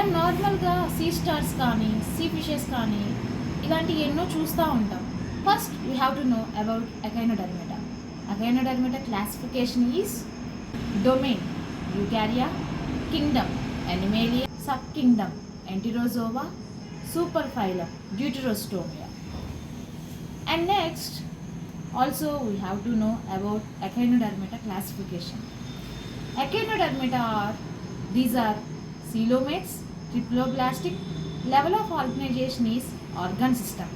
మనం నార్మల్గా sea stars కానీ సీ ఫిషెస్ కానీ ఇలాంటి ఎన్నో చూస్తూ ఉంటాం. First we have to know about echinodermata. Echinodermata classification is domain eukarya, kingdom animalia, sub kingdom enterozoa, super phylum deuterostomia. And next also we have to know about Echinodermata classification. Echinodermata these are coelomates, triploblastic, level of organization is organ system,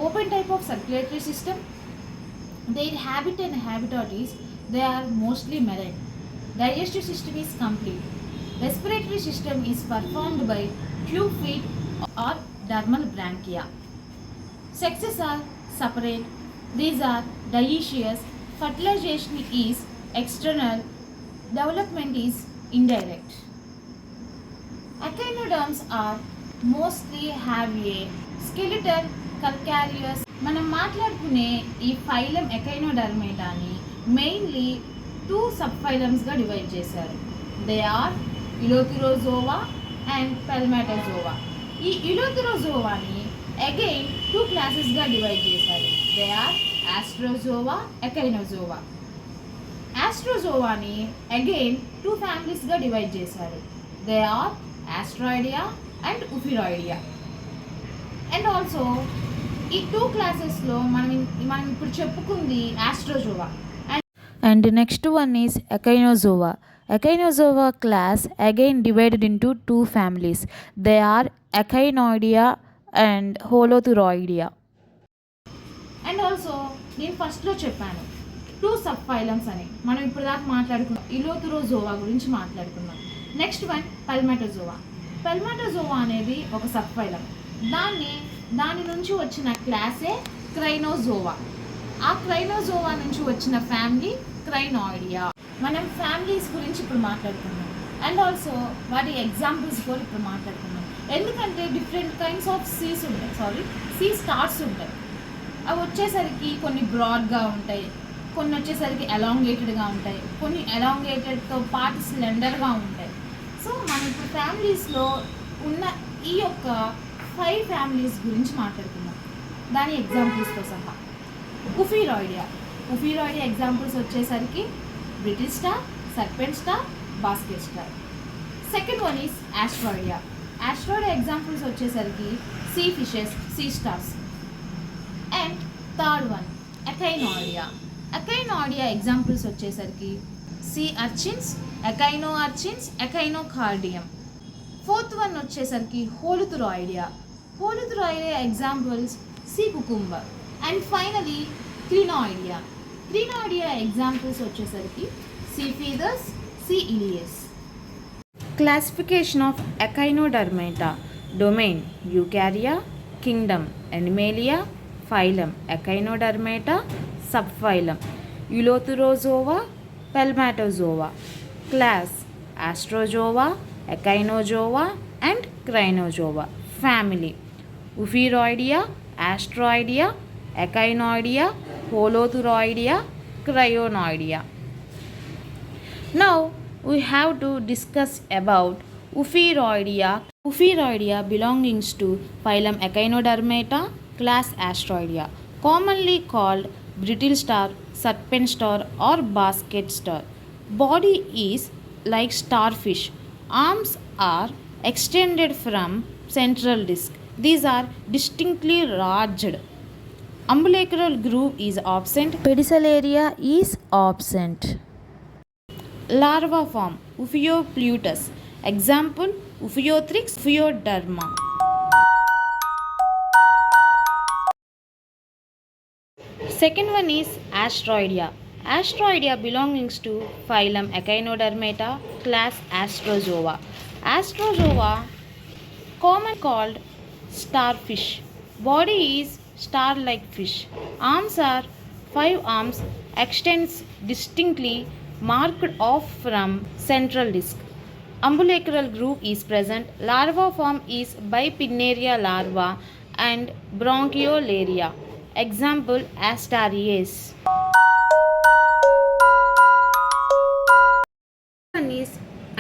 open type of circulatory system, their habit and habitat is they are mostly marine, digestive system is complete, respiratory system is performed by tube feet or dermal branchia, sexes are separate, these are dioecious, fertilization is external, development is indirect. Echinoderms are mostly have a skeletal calcareous. మనం మాట్లాడుకునే ఈ phylum ఎకైనోడర్మేటాని mainly 2 sub ఫైలమ్స్గా divide చేశారు. They are eleutherozoa and pelmatozoa. ఈ ఇలోథిరోజోవాని again 2 క్లాసెస్గా divide చేశారు. They are asterozoa, echinozoa. ఆస్ట్రోజోవాని అగైన్ 2 ఫ్యామిలీస్గా డివైడ్ చేశారు. They are asteroidea and ophiuroidea. And also ఈ 2 క్లాసెస్లో మనం ఇప్పుడు చెప్పుకుంది asterozoa. And next one is Echinozoa. Echinozoa class again divided into 2 families. They are Echinoidea and Holothuroidea. And also నేను ఫస్ట్లో చెప్పాను 2 సబ్ ఫైలమ్స్ అని. మనం ఇప్పుడు దాకా మాట్లాడుకున్నాం ఇలోథిరోజోవా గురించి మాట్లాడుకున్నాం. Next one పెల్మాటోజోవా. పెల్మాటోజోవా అనేది ఒక సబ్ ఫైలం. దాని నుంచి వచ్చిన క్లాసే క్రైనోజోవా. ఆ క్రైనోజోవా నుంచి వచ్చిన ఫ్యామిలీ క్రైనాయిడియా. మనం ఫ్యామిలీస్ గురించి ఇప్పుడు మాట్లాడుకున్నాం. అండ్ ఆల్సో వాటి ఎగ్జాంపుల్స్ కూడా ఇప్పుడు మాట్లాడుకున్నాం. ఎందుకంటే different kinds of sea stars ఉంటాయి. అవి వచ్చేసరికి కొన్ని బ్రాడ్గా ఉంటాయి, కొన్ని వచ్చేసరికి ఎలాంగేటెడ్గా ఉంటాయి, కొన్ని ఎలాంగేటెడ్తో పాటు స్లెండర్గా ఉంటాయి. సో మనం ఇప్పుడు ఫ్యామిలీస్లో ఉన్న ఈ యొక్క 5 ఫ్యామిలీస్ గురించి మాట్లాడుకున్నాం, దాని ఎగ్జాంపుల్స్తో సహా. ఉఫిరాయిడియా ఎగ్జాంపుల్స్ వచ్చేసరికి brittle star, serpent star, basket star. Second one is Asteroidea examples వచ్చేసరికి sea fishes, sea stars. And third one Echinoidea examples వచ్చేసరికి sea urchins, echino urchins, Echinocardium. Fourth one వచ్చేసరికి Holothuroidea examples sea cucumber. And finally Crinoidea examples వచ్చేసరికి sea feathers, sea lilies. Classification of Echinodermata. Domain Eukarya, Kingdom Animalia, Phylum Echinodermata, Subphylum Eleutherozoa, Pelmatozoa. Class Astrozoa, Echinozoa and Crinozoa. Family Ophiroidea, Astroidea, Echinoidea, Holothuroidea, Crinoidea. Now we have to discuss about Ophiroidea. Ophiroidea belongs to phylum Echinodermata, class Astroidea, commonly called brittle star, serpent star or basket star. Body is like starfish. Arms are extended from central disc. These are distinctly large. Umbilical groove is absent. Pedicel area is absent. Larva form Ophioplutus. Example Ophiothrix, Ophioderma. Second one is Astroidea. Astroidea belongs to phylum Echinodermata, class Astrozoa. Astrozoa common called starfish. Body is star-like fish. Arms are 5 arms, extends distinctly, marked off from central disc. Umbilical groove is present. Larva form is Bipinnaria larva and Bronchiolaria. Example Astarias. One is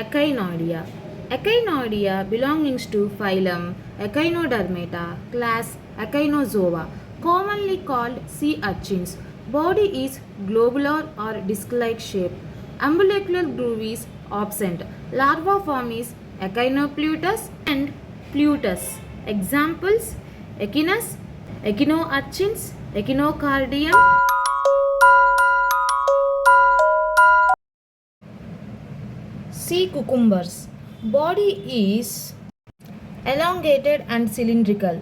Echinoidea. Echinoidea belongs to phylum Echinodermata, class Echinozoa, commonly called sea urchins. Body is globular or disc-like shape. Umbilical groove is absent. Larva form is Echinoplutus and Plutus. Examples: Echinus, Echinourchins, Echinocardium. Sea cucumbers. Body is elongated and cylindrical.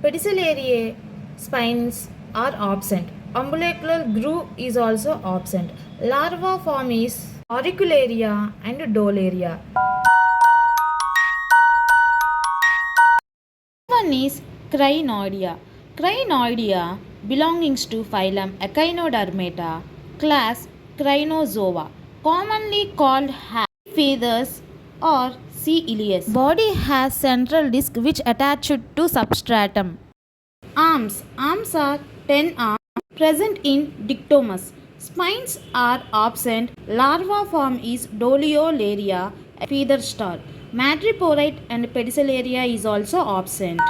Pedicellariae spines are absent. Umbilical groove is also absent. Larva form is auricularia and dolaria. One is Crinoidea. Crinoidea belongs to phylum Echinodermata, class Crinozoa, commonly called feathers or sea ilias. Body has central disc which attached to substratum. Arms. Arms are 10 arms present in Dictomus. Spines are absent. Larva form is Doliolaria, feather star. Madreporite and Pedicellaria is also absent.